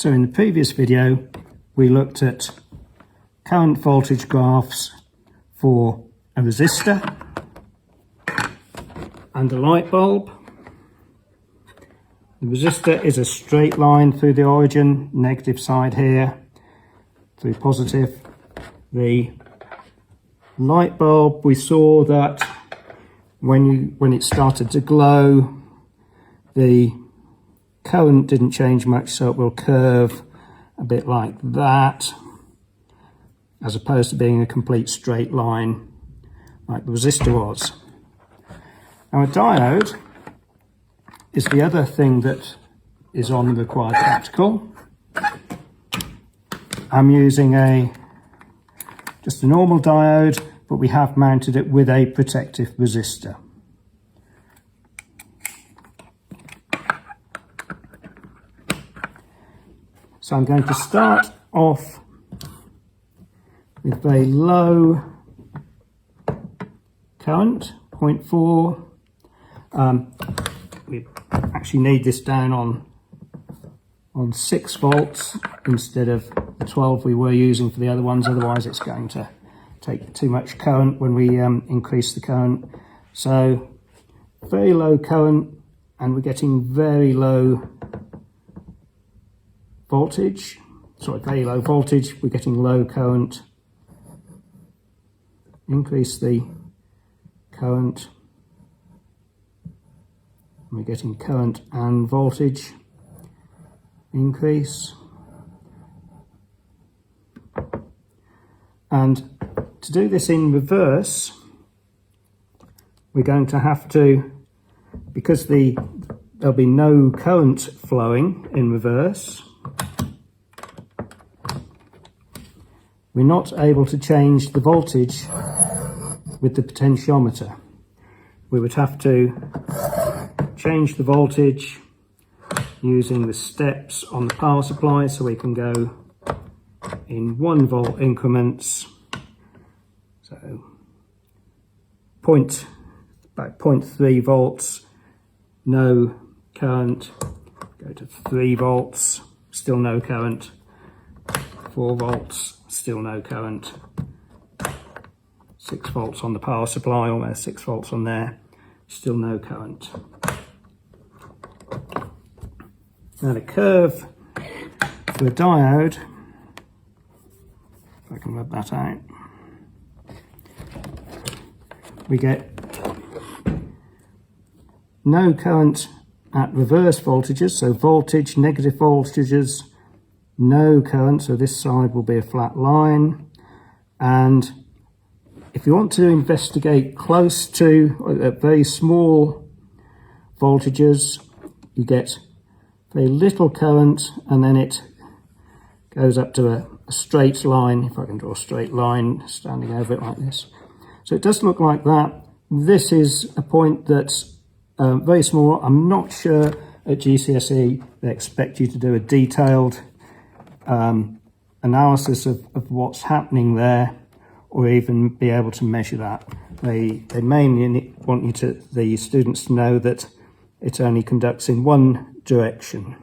So in the previous video, we looked at current voltage graphs for a resistor and a light bulb. The resistor is a straight line through the origin, negative side here, through positive. The light bulb, we saw that when it started to glow, the current didn't change much, so it will curve a bit like that, as opposed to being a complete straight line like the resistor was. Now a diode is the other thing that is on the required practical. I'm using just a normal diode, but we have mounted it with a protective resistor. So I'm going to start off with very low current, 0.4. We actually need this down on 6 volts instead of the 12 we were using for the other ones, otherwise it's going to take too much current when we increase the current. So very low current, and we're getting very low voltage. Sorry, very low voltage, we're getting low current. Increase the current, we're getting current and voltage increase. And to do this in reverse, we're going to have to, because there'll be no current flowing in reverse, we're not able to change the voltage with the potentiometer. We would have to change the voltage using the steps on the power supply, so we can go in 1 volt increments. So about 0.3 volts, no current. Go to 3 volts, still no current. 4 volts, still no current. 6 volts on the power supply, almost 6 volts on there, still no current. Now the curve for the diode, if I can rub that out, we get no current at reverse voltages, so voltage, negative voltages, no current, so this side will be a flat line. And if you want to investigate close to very small voltages, you get very little current, and then it goes up to a straight line. If I can draw a straight line standing over it like this. So it does look like that. This is a point that's very small. I'm not sure at GCSE they expect you to do a detailed analysis of what's happening there, or even be able to measure that. They mainly want the students to know that it only conducts in one direction.